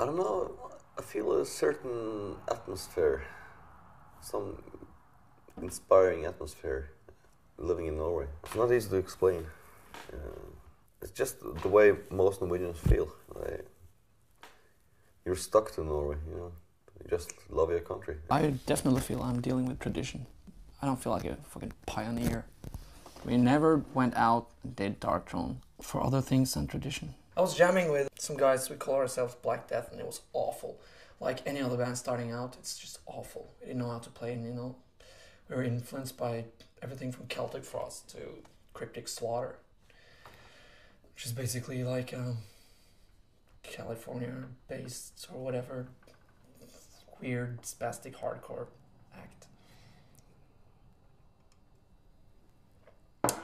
don't know, I feel a certain atmosphere, some inspiring atmosphere living in Norway. It's not easy to explain. It's just the way most Norwegians feel. You're stuck to Norway, you know. You just love your country. I definitely feel I'm dealing with tradition. I don't feel like a fucking pioneer. We never went out and did Dark Throne for other things than tradition. I was jamming with some guys, we call ourselves Black Death, and it was awful. Like any other band starting out, it's just awful. We didn't know how to play, and you know, we were influenced by everything from Celtic Frost to Cryptic Slaughter, which is basically like California-based or whatever weird spastic hardcore act.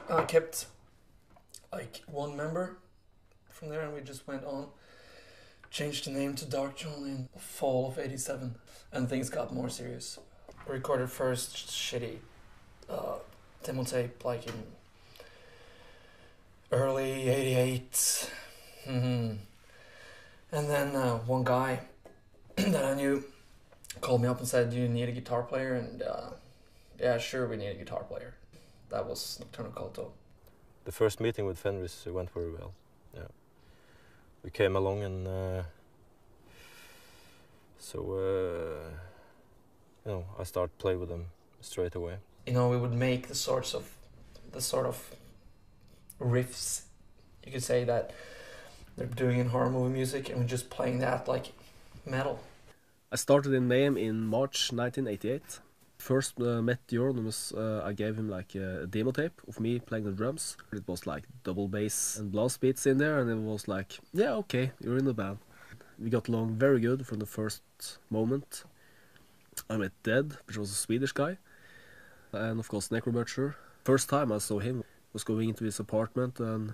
I kept like one member from there, and we just went on, changed the name to Dark Throne in the fall of '87, and things got more serious. We recorded first shitty demo tape like in early '88, and then one guy that I knew called me up and said, "Do you need a guitar player?" And yeah, sure, we need a guitar player. That was Nocturnal Culto. The first meeting with Fenris went very well. Yeah, we came along, and you know, I started playing with them straight away. You know, we would make the sort of riffs, you could say, that they're doing in horror movie music, and we're just playing that like metal. I started in Mayhem in March 1988. First met Jorn was I gave him like a demo tape of me playing the drums. It was like double bass and blast beats in there, and it was like, yeah, okay, you're in the band. We got along very good from the first moment. I met Dead, which was a Swedish guy, and of course Necrobutcher. First time I saw him was going into his apartment, and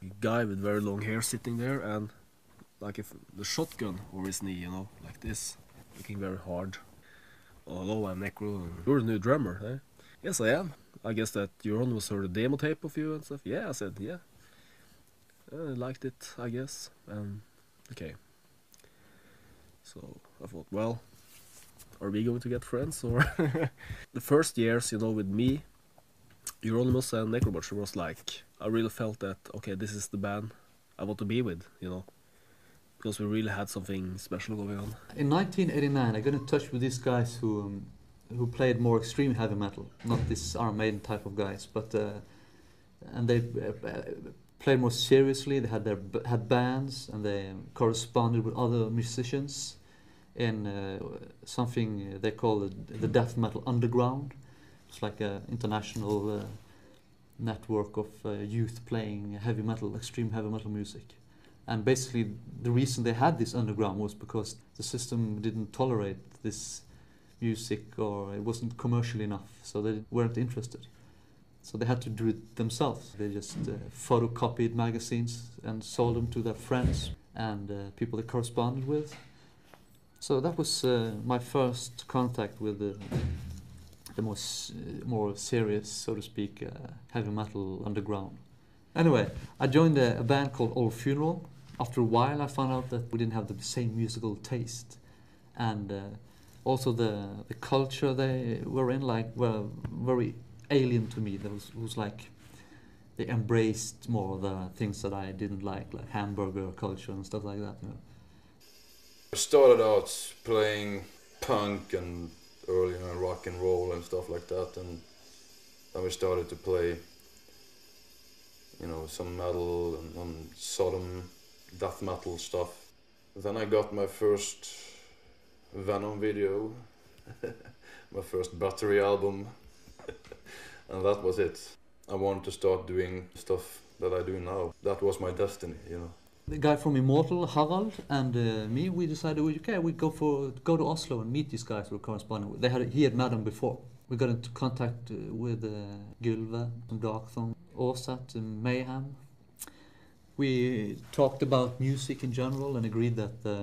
a guy with very long hair sitting there, and like if the shotgun over his knee, you know, like this, looking very hard. Hello, I'm Necro. You're a new drummer, eh? Yes, I am. I guess that Jorn was heard a demo tape of you and stuff. Yeah, I said, yeah. I liked it, I guess. Okay. So I thought, well, are we going to get friends, or? The first years, you know, with me, Euronymous and Necrobutcher was like, I really felt that, okay, this is the band I want to be with, you know. Because we really had something special going on. In 1989, I got in touch with these guys who played more extreme heavy metal, not this Iron Maiden type of guys, but and they played more seriously. They had bands, and they corresponded with other musicians in something they call the death metal underground. It's like an international network of youth playing heavy metal, extreme heavy metal music. And basically, the reason they had this underground was because the system didn't tolerate this music, or it wasn't commercial enough, so they weren't interested. So they had to do it themselves. They just photocopied magazines and sold them to their friends and people they corresponded with. So that was my first contact with the more serious, so to speak, heavy metal underground. Anyway, I joined a band called Old Funeral. After a while, I found out that we didn't have the same musical taste, and also the culture they were in, like, were very alien to me. There was like, they embraced more of the things that I didn't like hamburger culture and stuff like that. You know. I started out playing punk and early rock and roll and stuff like that, and then we started to play, you know, some metal and Sodom death metal stuff. Then I got my first Venom video, my first Battery album, and that was it. I wanted to start doing stuff that I do now. That was my destiny, you know. The guy from Immortal, Harald, and me, we decided, okay, we go to Oslo and meet these guys we were corresponding with. He had met them before. We got into contact with Gylve from Dark Throne, Åsat and Mayhem. We talked about music in general and agreed that the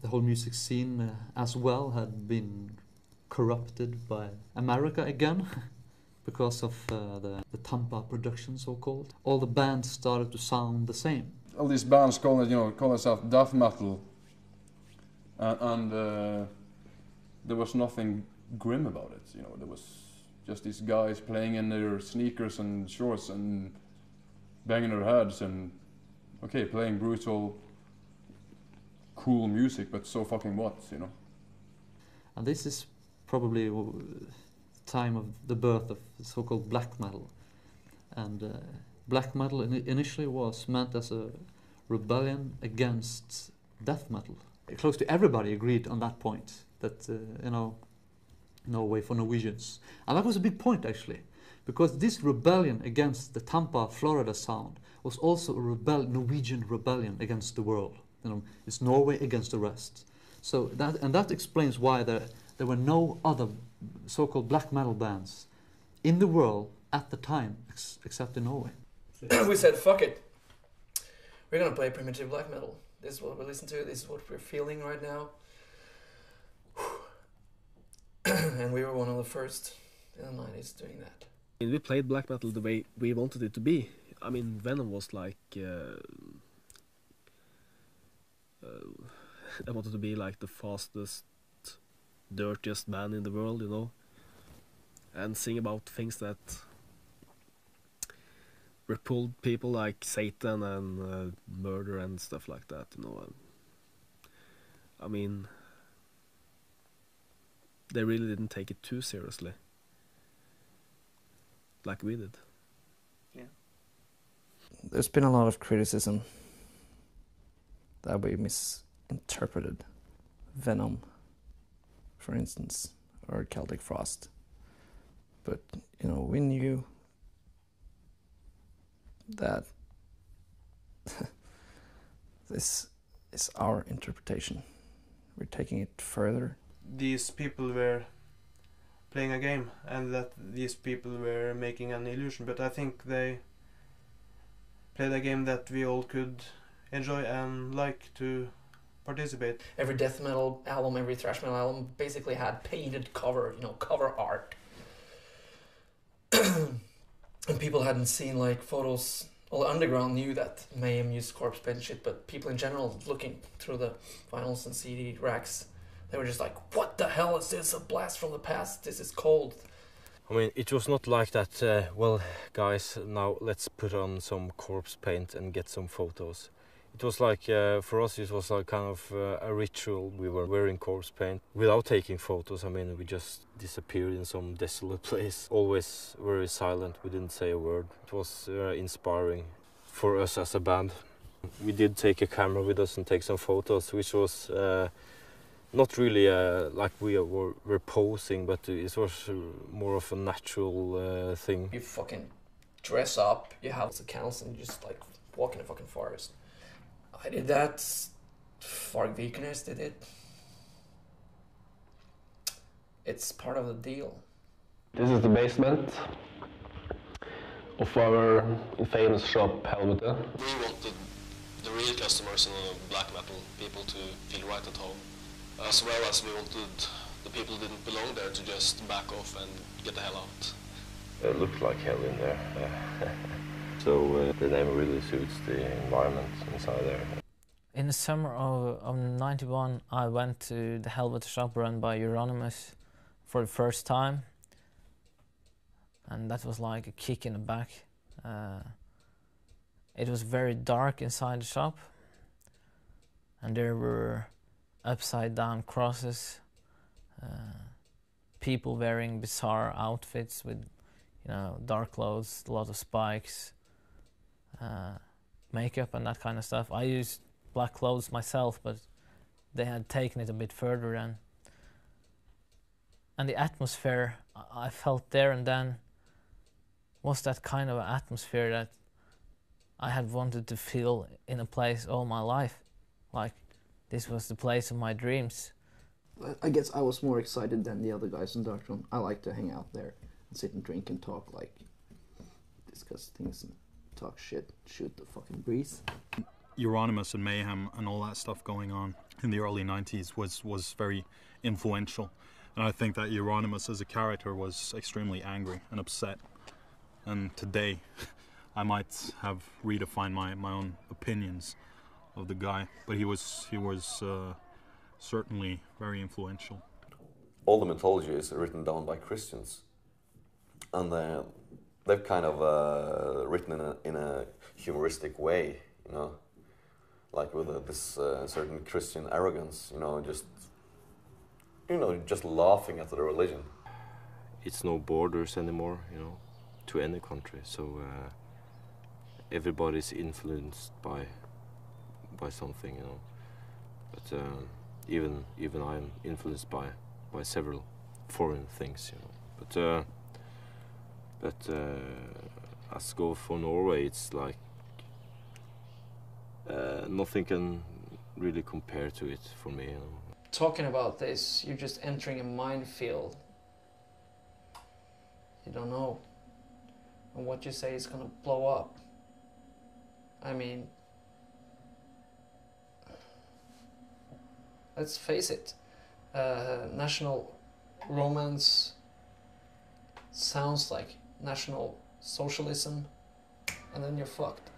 whole music scene as well had been corrupted by America again because of the Tampa production, so-called. All the bands started to sound the same. all these bands call themselves death metal, and there was nothing grim about it. You know, there was just these guys playing in their sneakers and shorts and banging their heads and playing brutal, cool music, but so fucking what, you know. And this is probably the time of the birth of so-called black metal. And black metal initially was meant as a rebellion against death metal. Close to everybody agreed on that point, that, Norway for Norwegians. And that was a big point, actually, because this rebellion against the Tampa, Florida sound was also a Norwegian rebellion against the world. You know, it's Norway against the rest. So that explains why there were no other so-called black metal bands in the world at the time except in Norway. We said, fuck it. We're gonna play primitive black metal. This is what we listen to, this is what we're feeling right now. And we were one of the first in the 90s doing that. We played black metal the way we wanted it to be. I mean, Venom was like... I wanted to be like the fastest, dirtiest man in the world, you know, and sing about things that repelled people like Satan and murder and stuff like that, you know. I mean, they really didn't take it too seriously, like we did. Yeah. There's been a lot of criticism that we misinterpreted Venom, for instance, or Celtic Frost. But, you know, we knew that this is our interpretation. We're taking it further. These people were playing a game and that these people were making an illusion, but I think they played a game that we all could enjoy and like to participate. Every death metal album, every thrash metal album basically had painted cover, cover art. And people hadn't seen like photos. Well, the underground knew that Mayhem used corpse paint shit, but people in general looking through the vinyls and CD racks, they were just like, what the hell is this? A blast from the past? This is cold. I mean, it was not like that, well, guys, now let's put on some corpse paint and get some photos. It was like, for us, it was like kind of a ritual. We were wearing corpse paint without taking photos. I mean, we just disappeared in some desolate place. Always very silent, we didn't say a word. It was inspiring for us as a band. We did take a camera with us and take some photos, which was not really like we were posing, but it was more of a natural thing. You fucking dress up, you have the candles and you just like walk in the fucking forest. I did that, Varg Vikernes did it. It's part of the deal. This is the basement of our famous shop, Helvete. We wanted the real customers and the black metal people to feel right at home, as well as we wanted the people who didn't belong there to just back off and get the hell out. It looked like hell in there. So the name really suits the environment inside there. In the summer of 91, I went to the Helvete shop run by Euronymous for the first time. And that was like a kick in the back. It was very dark inside the shop. And there were upside down crosses. People wearing bizarre outfits with, dark clothes, a lot of spikes. Makeup and that kind of stuff. I used black clothes myself, but they had taken it a bit further then. And the atmosphere I felt there and then was that kind of atmosphere that I had wanted to feel in a place all my life. Like, this was the place of my dreams. I guess I was more excited than the other guys in Darkthrone. I like to hang out there and sit and drink and talk, like, discuss things and talk shit, shoot the fucking breeze. Euronymous and Mayhem and all that stuff going on in the early 90s was very influential. And I think that Euronymous as a character was extremely angry and upset. And today, I might have redefined my own opinions of the guy, but he was certainly very influential. All the mythology is written down by Christians, and they've kind of written in a humoristic way, you know, like with this certain Christian arrogance, just laughing at the religion. It's no borders anymore, to any country. So everybody's influenced by something, But even I'm influenced by several foreign things, But as go for Norway, it's like nothing can really compare to it for me. Talking about this, you're just entering a minefield. You don't know, and what you say is gonna blow up. I mean, let's face it, national romance sounds like national socialism, and then you're fucked.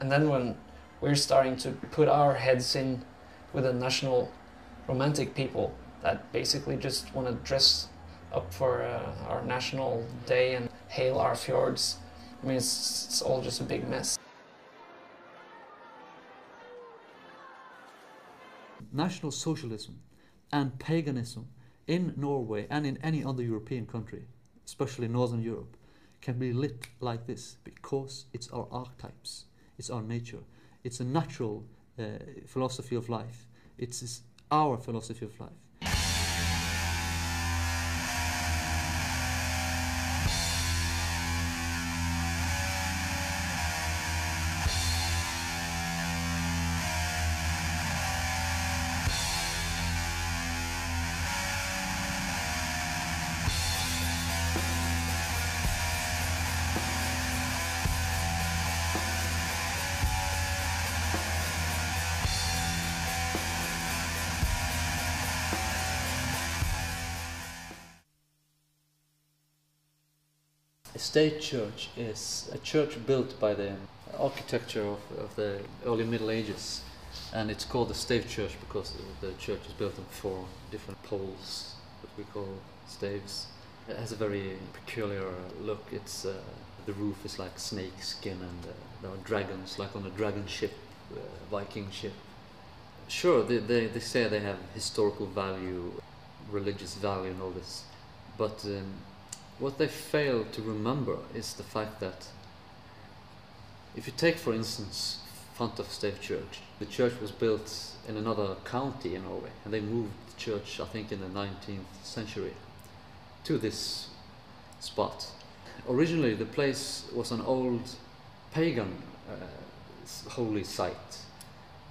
And then when we're starting to put our heads in with the national romantic people that basically just want to dress up for our national day and hail our fjords, I mean, it's all just a big mess. National socialism and paganism in Norway and in any other European country, especially Northern Europe, can be lit like this because it's our archetypes, it's our nature, it's a natural philosophy of life, it's our philosophy of life. A state church is a church built by the architecture of the early Middle Ages, and it's called a stave church because the church is built on 4 different poles that we call staves. It has a very peculiar look. It's the roof is like snake skin, and there are dragons, like on a dragon ship, Viking ship. Sure, they say they have historical value, religious value and all this, but what they fail to remember is the fact that if you take, for instance, Front of Stave Church, the church was built in another county in Norway, and they moved the church, I think, in the 19th century to this spot. Originally, the place was an old pagan holy site.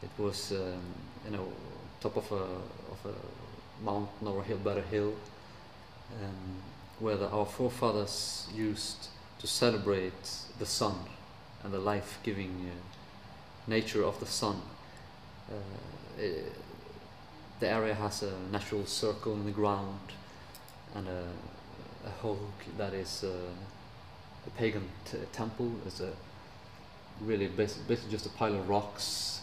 It was, top of a mountain or a hill, but a hill, where our forefathers used to celebrate the sun and the life-giving nature of the sun. The area has a natural circle in the ground and a hog that is a pagan temple. It's really basically just a pile of rocks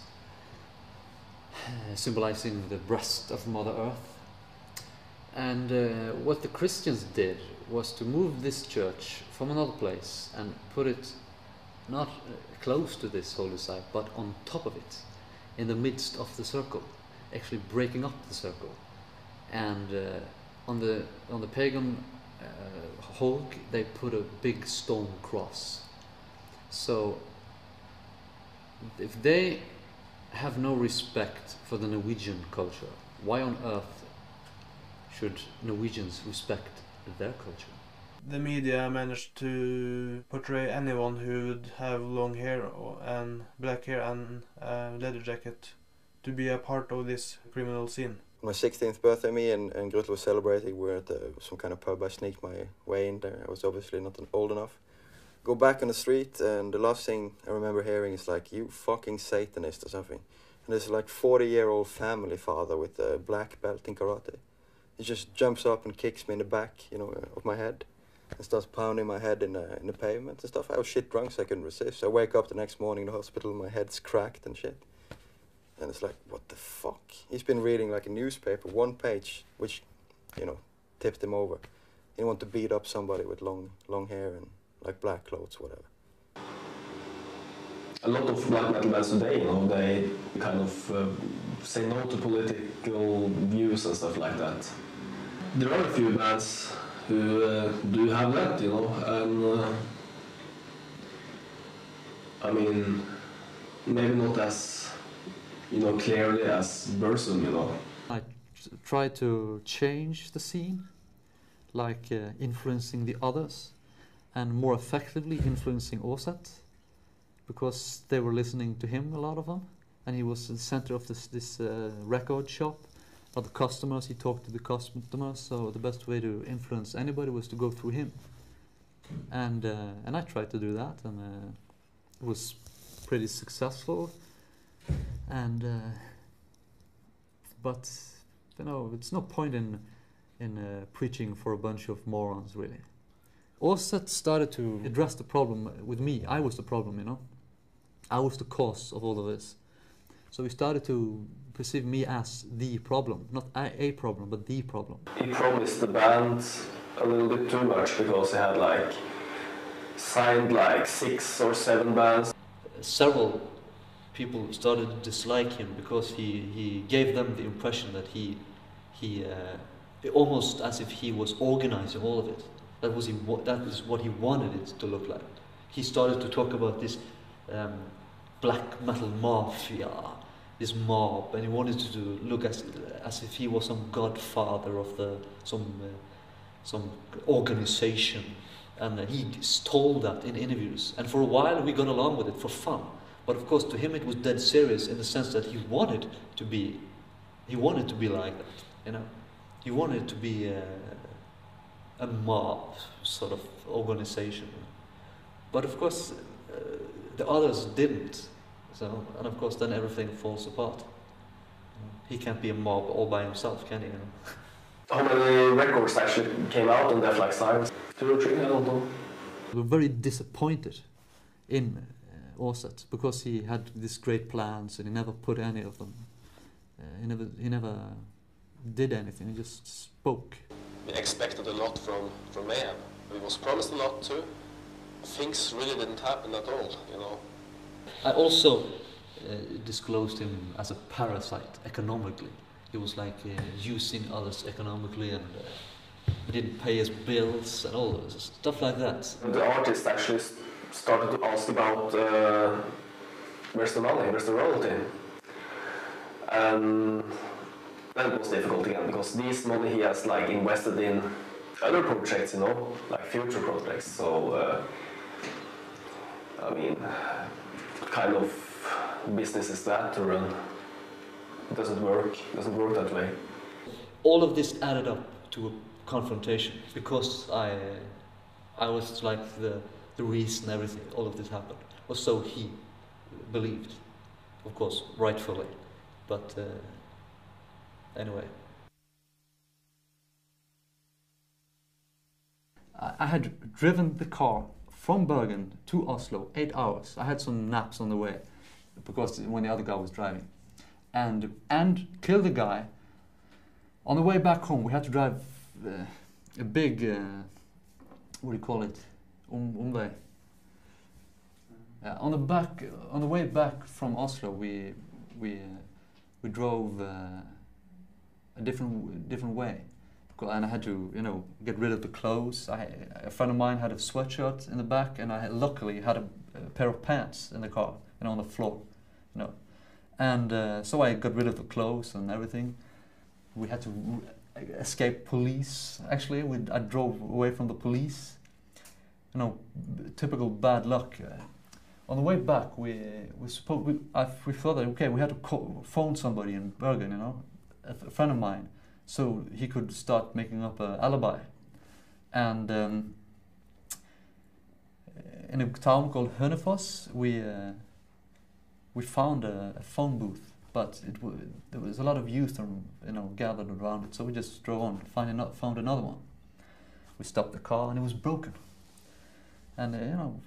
symbolizing the breast of Mother Earth. And what the Christians did was to move this church from another place and put it not close to this holy site, but on top of it, in the midst of the circle, actually breaking up the circle. And on the pagan hog, they put a big stone cross. So if they have no respect for the Norwegian culture, why on earth should Norwegians respect their culture? The media managed to portray anyone who would have long hair and black hair and a leather jacket to be a part of this criminal scene. My 16th birthday, me and Grutle was celebrating. We were at some kind of pub. I sneaked my way in there. I was obviously not old enough. Go back on the street, and the last thing I remember hearing is like, "You fucking Satanist" or something. And there's like 40-year-old family father with a black belt in karate. He just jumps up and kicks me in the back, of my head. and starts pounding my head in the pavement and stuff. I was shit drunk, so I couldn't resist. So I wake up the next morning in the hospital, my head's cracked and shit. And it's like, what the fuck? He's been reading like a newspaper, one page, which, you know, tipped him over. He wanted to beat up somebody with long hair and like black clothes, whatever. A lot of black metal bands today, you know, they kind of say no to political views and stuff like that. There are a few bands who do have that, you know, and I mean, maybe not as, you know, clearly as Burzum, you know. I try to change the scene, like influencing the others, and more effectively influencing Åset, because they were listening to him, a lot of them, and he was the center of this record shop. Other customers, he talked to the customers, so the best way to influence anybody was to go through him. And I tried to do that, and it was pretty successful. And but you know, it's no point in preaching for a bunch of morons, really. Åset started to address the problem with me. I was the problem, you know. I was the cause of all of this. So he started to perceive me as the problem, not a problem, but the problem. He promised the band a little bit too much because he had like signed like 6 or 7 bands. Several people started to dislike him because he gave them the impression that he almost as if he was organizing all of it. That was what he wanted it to look like. He started to talk about this black metal mafia, this mob, and he wanted to look as if he was some godfather of some organization, and he told that in interviews. And for a while we got along with it for fun, but of course to him it was dead serious in the sense that he wanted to be like that, you know. He wanted to be a mob sort of organization, but of course the others didn't. So, and of course then everything falls apart. He can't be a mob all by himself, can he? You know? How many records actually came out on Death Like Science? 2 or 3, I don't know. We were very disappointed in Åset because he had these great plans and he never put any of them. He never did anything. He just spoke. We expected a lot from Mayhem. We was promised a lot too. Things really didn't happen at all, you know. I also disclosed him as a parasite economically. He was like using others economically, and he didn't pay his bills and all this stuff like that. The artist actually started to ask about where's the money, where's the royalty? And then it was difficult again, because this money he has like invested in other projects, you know, like future projects. So I mean, what kind of business is that to run? It doesn't work that way. All of this added up to a confrontation, because I was like the reason everything, all of this happened, or so he believed, of course, rightfully, but anyway. I had driven the car from Bergen to Oslo, 8 hours. I had some naps on the way, because when the other guy was driving, and killed the guy. On the way back home, we had to drive a big, what do you call it, omvei. On the way back from Oslo, we drove a different way. And I had to, you know, get rid of the clothes. A friend of mine had a sweatshirt in the back, and I luckily had a pair of pants in the car, you know, on the floor, you know. And so I got rid of the clothes and everything. We had to escape police. Actually, I drove away from the police. You know, typical bad luck. On the way back, we thought that okay, we had to phone somebody in Bergen, you know, a friend of mine, so he could start making up an alibi. And in a town called Hønefoss, we found a phone booth, but there was a lot of youth, you know, gathered around it. So we just drove on, found another one, we stopped the car and it was broken. And you know,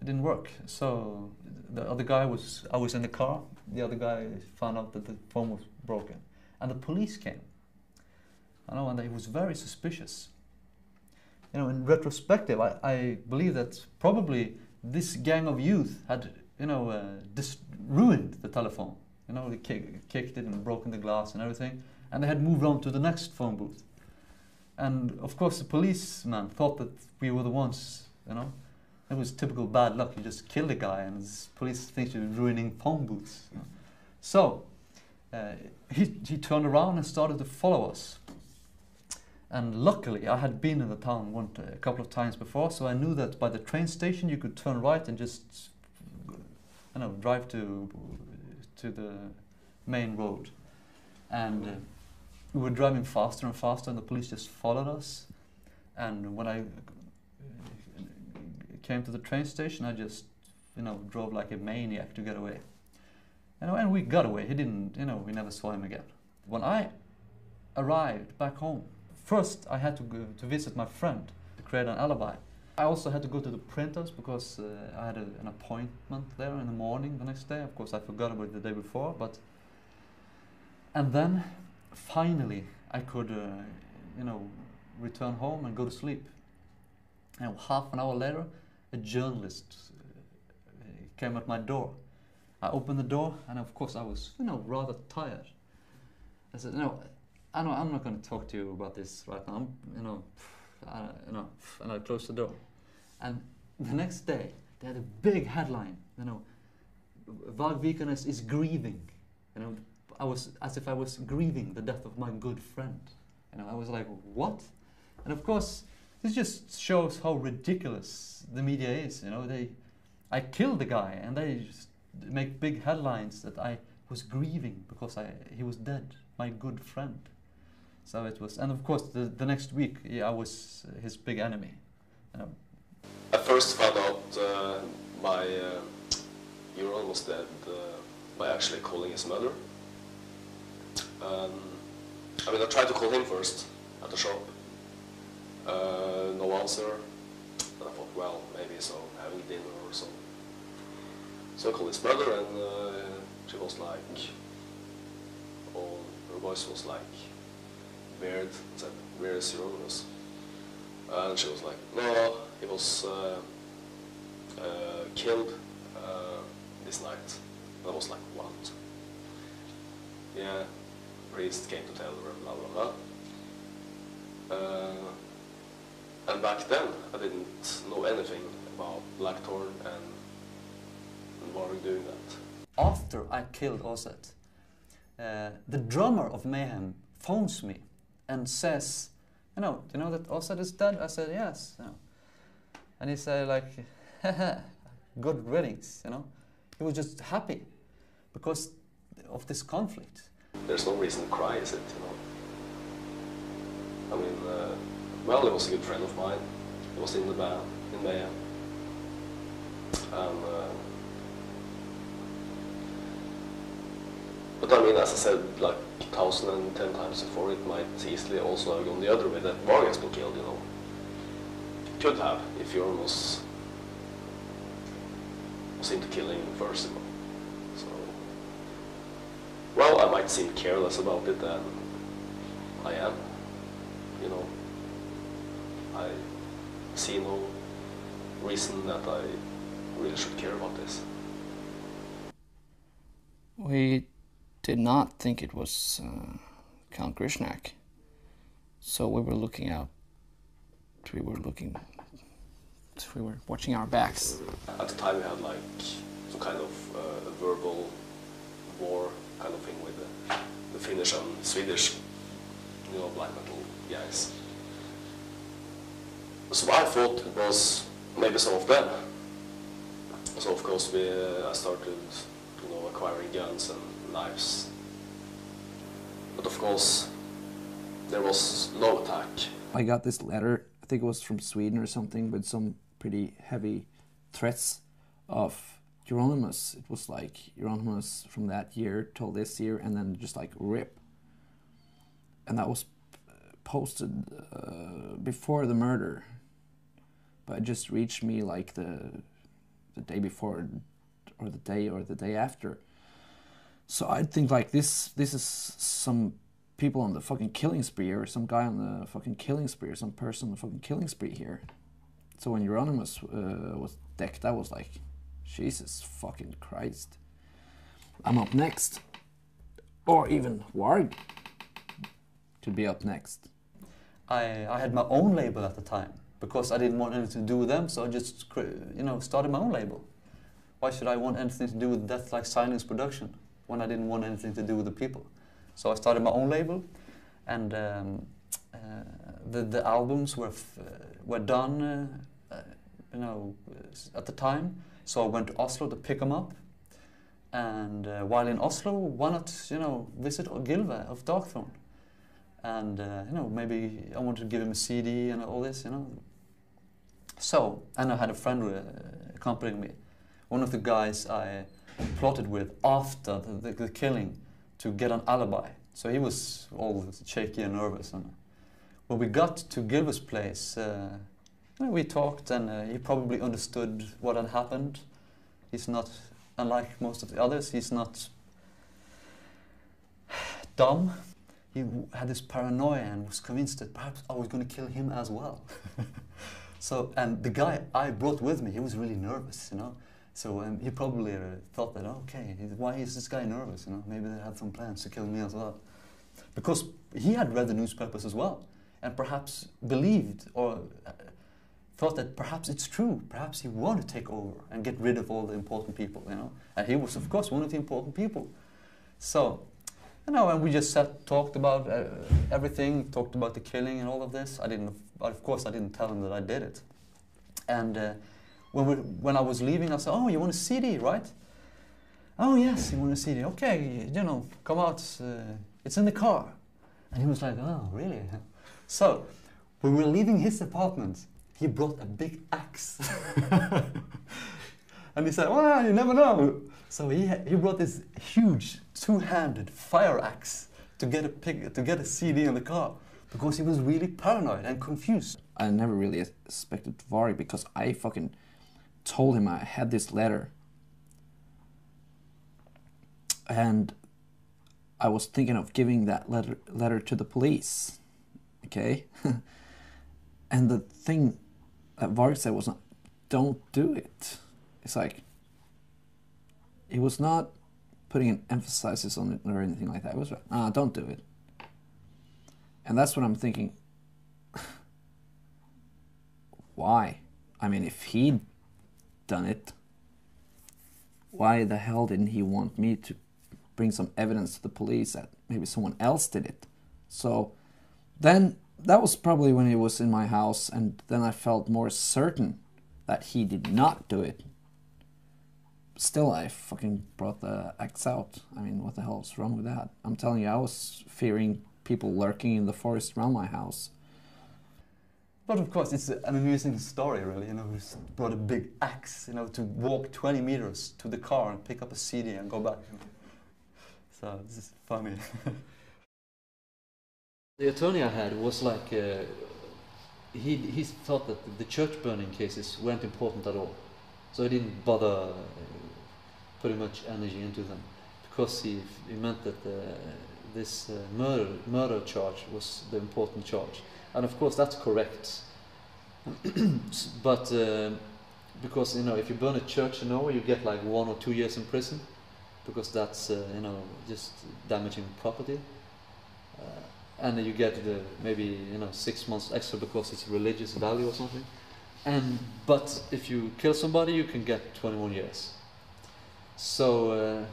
it didn't work. So the other guy was, I was in the car, the other guy found out that the phone was broken. And the police came. I know, and he was very suspicious. You know, in retrospective, I believe that probably this gang of youth had, you know, ruined the telephone. You know, they kicked it and broken the glass and everything. And they had moved on to the next phone booth. And of course the policeman thought that we were the ones, you know. It was typical bad luck. You just killed a guy and the police think you're ruining phone booths. You know? So he turned around and started to follow us. And luckily I had been in the town a couple of times before, so I knew that by the train station you could turn right and just, you know, drive to the main road. And we were driving faster and faster and the police just followed us. And when I came to the train station, I just, you know, drove like a maniac to get away. You know, and we got away. He didn't, you know, we never saw him again. When I arrived back home, first I had to go to visit my friend to create an alibi. I also had to go to the printers because I had an appointment there in the morning the next day. Of course I forgot about it the day before, but... And then, finally, I could, you know, return home and go to sleep. And half an hour later, a journalist came at my door. I opened the door, and of course I was, you know, rather tired. I said, no, I'm not going to talk to you about this right now. You know, and I closed the door. And the next day, they had a big headline. You know, Varg Vikernes is grieving. You know, I was as if I was grieving the death of my good friend. You know, I was like, what? And of course, this just shows how ridiculous the media is. You know, I killed the guy, and they just make big headlines that I was grieving because he was dead, my good friend. So it was, and of course, the next week, I was his big enemy. You know. I first found out my hero was dead by actually calling his mother. I mean, I tried to call him first at the shop. No answer. And I thought, well, maybe he's having dinner or so. So I called his mother, and she was like, or her voice was like weird. Said, "Where is Euronymous?" And she was like, "No, he was killed this night." And I was like, "What?" Yeah. Priest came to tell her, blah blah blah. And back then I didn't know anything about Blackthorn and Varg doing that. After I killed Oset, the drummer of Mayhem phones me and says, "You know that Oset is dead?" I said, "Yes." You know. And he said like, "Good riddance," you know. He was just happy because of this conflict. There's no reason to cry, is it, you know? I mean, well, he was a good friend of mine. He was in the band, in Mayhem. But I mean, as I said, like 1,010 times before, it might easily also have gone the other way, that Varg has been killed, you know. Could have, if Jorn was into killing him first, you know. So, well, I might seem careless about it, and I am, you know. I see no reason that I really should care about this. We did not think it was Count Grishnak, so we were looking out. We were watching our backs. At the time we had like some kind of verbal war kind of thing with the Finnish and Swedish, you know, black metal guys. So I thought it was maybe some of them. So of course I started, you know, acquiring guns and knives. But of course there was no attack. I got this letter, I think it was from Sweden or something, with some pretty heavy threats of Euronymous. It was like Euronymous from that year till this year, and then just like rip. And that was posted before the murder, but it just reached me like the day before, or the day after. So I think like this is some people on the fucking killing spree, or some guy on the fucking killing spree, or some person on the fucking killing spree here. So when Euronymous was decked, I was like, Jesus fucking Christ. I'm up next. Or even Varg could be up next. I had my own label at the time, because I didn't want anything to do with them, so I just, you know, started my own label. Why should I want anything to do with Death Like Silence production when I didn't want anything to do with the people? So I started my own label, and the albums were done, you know, at the time. So I went to Oslo to pick them up, and while in Oslo, why not, you know, visit Gylve of Darkthrone, and you know, maybe I wanted to give him a CD and all this, you know. So, and I had a friend accompanying me, one of the guys I plotted with after the killing, to get an alibi. So he was all shaky and nervous. And when we got to Gylve's place, you know, we talked, and he probably understood what had happened. He's not, unlike most of the others, he's not dumb. He had this paranoia and was convinced that perhaps I was going to kill him as well. So, and the guy I brought with me, he was really nervous, you know. So he probably thought that, okay, why is this guy nervous? You know, maybe they had some plans to kill me as well, because he had read the newspapers as well, and perhaps believed or thought that perhaps it's true. Perhaps he wanted to take over and get rid of all the important people, you know. And he was, of course, one of the important people. So, you know, and we just talked about everything, talked about the killing and all of this. Of course, I didn't tell him that I did it. And when I was leaving, I said, "Oh, you want a CD, right?" "Oh, yes, you want a CD. Okay, you know, come out. It's in the car." And he was like, "Oh, really?" So, when we were leaving his apartment, he brought a big axe. And he said, "Well, you never know." So he brought this huge two-handed fire axe to get a CD in the car, because he was really paranoid and confused. I never really expected Varg, because I fucking told him I had this letter, and I was thinking of giving that letter to the police, okay? And the thing that Varg said was not, "Don't do it." It's like, he was not putting an emphasis on it or anything like that. It was like, "Don't do it." And that's what I'm thinking. Why? I mean, if he'd done it, why the hell didn't he want me to bring some evidence to the police that maybe someone else did it? So then that was probably when he was in my house, and then I felt more certain that he did not do it. Still, I fucking brought the axe out. I mean, what the hell is wrong with that? I'm telling you, I was fearing people lurking in the forest around my house. But of course, it's an amusing story, really. You know, he brought a big axe, you know, to walk 20 meters to the car and pick up a CD and go back. So this is funny. The attorney I had was like, he thought that the church burning cases weren't important at all, so he didn't bother putting much energy into them, because he meant that this murder charge was the important charge. And of course that's correct. But because, you know, if you burn a church in Norway, you get like 1 or 2 years in prison, because that's you know, just damaging property. And then you get maybe, you know, 6 months extra because it's religious value or something. But if you kill somebody, you can get 21 years. So,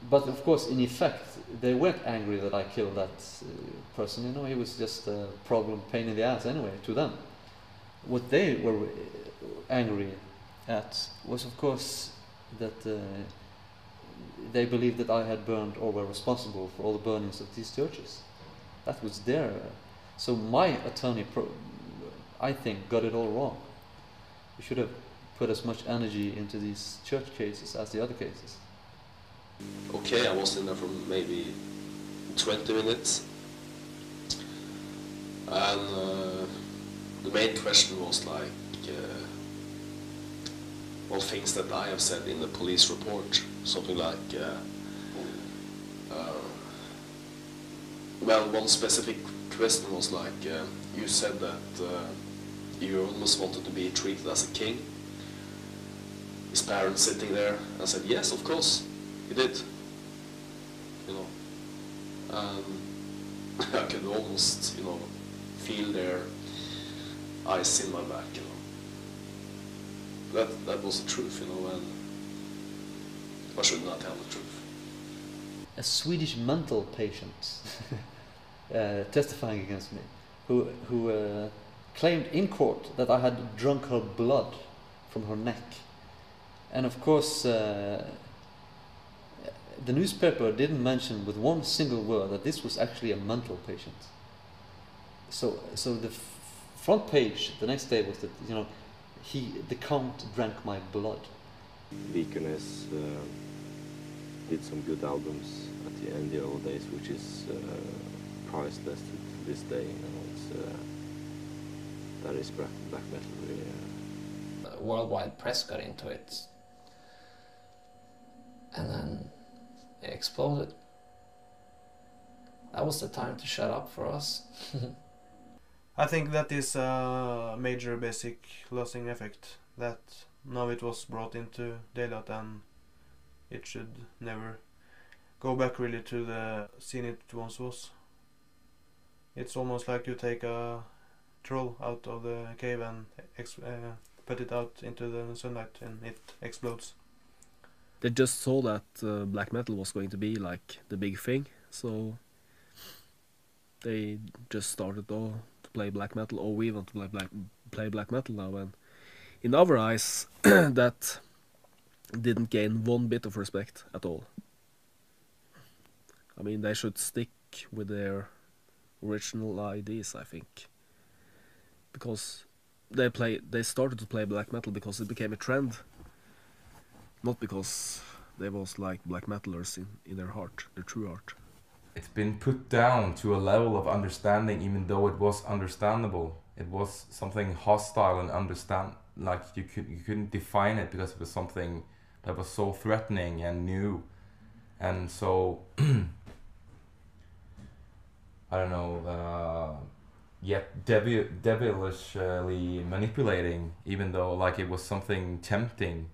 but of course, in effect, they weren't angry that I killed that person. You know, he was just a problem, pain in the ass anyway to them. What they were angry at was, of course, that they believed that I had burned or were responsible for all the burnings of these churches. That was their. So my attorney, I think, got it all wrong. We should have put as much energy into these church cases as the other cases. Okay, I was in there for maybe 20 minutes. And the main question was like, well, things that I have said in the police report, something like, well, one specific question was like, you said that you almost wanted to be treated as a king. His parents sitting there, I said, yes, of course, he did, you know. I could almost, you know, feel their eyes in my back, you know. That was the truth, you know, and I should not tell the truth. A Swedish mental patient testifying against me, who claimed in court that I had drunk her blood from her neck. And of course, the newspaper didn't mention with one single word that this was actually a mental patient. So the front page the next day was that, you know, the count drank my blood. Vikernes did some good albums in the old days, which is priceless to this day. You know, it's that is black metal. Really. Worldwide press got into it, and then it exploded. That was the time to shut up for us. I think that is a major basic lasting effect, that now it was brought into daylight and it should never go back really to the scene it once was. It's almost like you take a troll out of the cave and put it out into the sunlight and it explodes. They just saw that black metal was going to be like the big thing, so they just started to play black metal. Oh, we want to play black metal now, and in our eyes that didn't gain one bit of respect at all. I mean, they should stick with their original ideas, I think, because they started to play black metal because it became a trend, not because they was like black metalers in their heart, their true heart. It's been put down to a level of understanding, even though it was understandable. It was something hostile and like you couldn't define it because it was something that was so threatening and new, and so I don't know, yet devilishly manipulating, even though like it was something tempting.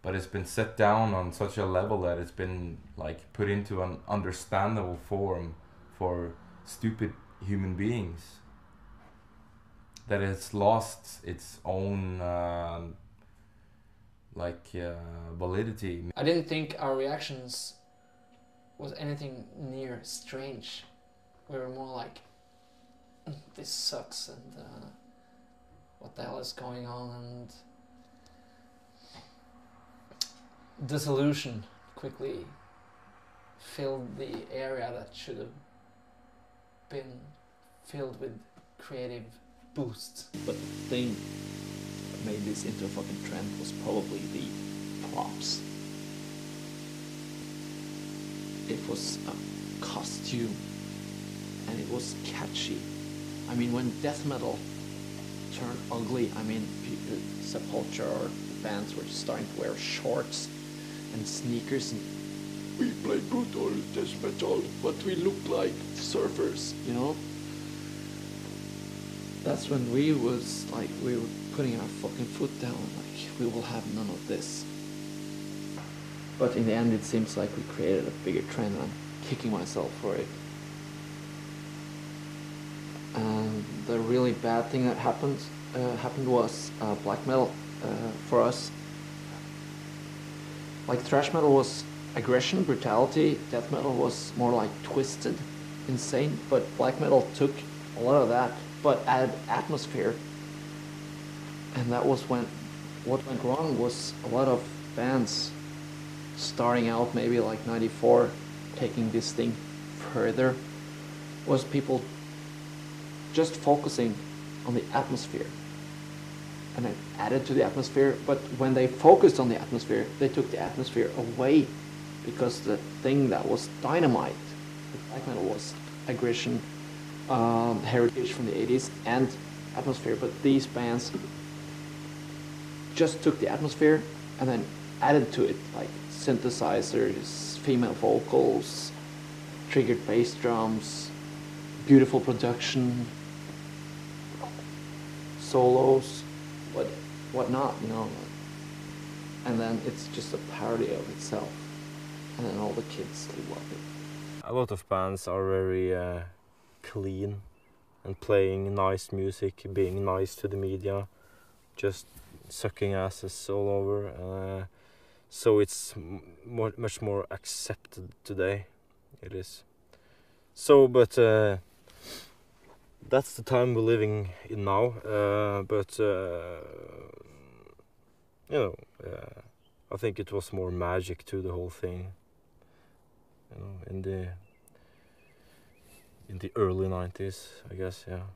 But it's been set down on such a level that it's been like put into an understandable form for stupid human beings, that it's lost its own validity. I didn't think our reactions was anything near strange. We were more like, this sucks, and what the hell is going on, and disillusion quickly filled the area that should have been filled with creative boosts. But the thing that made this into a fucking trend was probably the props. It was a costume and it was catchy. I mean, when death metal turned ugly, I mean, Sepultura or bands were starting to wear shorts and sneakers, and we play brutal death metal, but we look like surfers, you know? That's when we were putting our fucking foot down, like, we will have none of this. But in the end, it seems like we created a bigger trend, and I'm kicking myself for it. And the really bad thing that happened was black metal for us. Like, thrash metal was aggression, brutality. Death metal was more like twisted, insane. But black metal took a lot of that, but added atmosphere. And that was when what went wrong was a lot of bands starting out, maybe like 94, taking this thing further, was people just focusing on the atmosphere. And it added to the atmosphere, but when they focused on the atmosphere, they took the atmosphere away, because the thing that was dynamite with black metal was aggression, heritage from the 80s and atmosphere, but these bands just took the atmosphere and then added to it, like synthesizers, female vocals, triggered bass drums, beautiful production, solos, whatnot, you know. And then it's just a parody of itself. And then all the kids love it. A lot of bands are very clean and playing nice music, being nice to the media, just sucking asses all over. So it's much more accepted today. It is. So, but that's the time we're living in now. You know, I think it was more magic to the whole thing. You know, in the early 90s, I guess, yeah.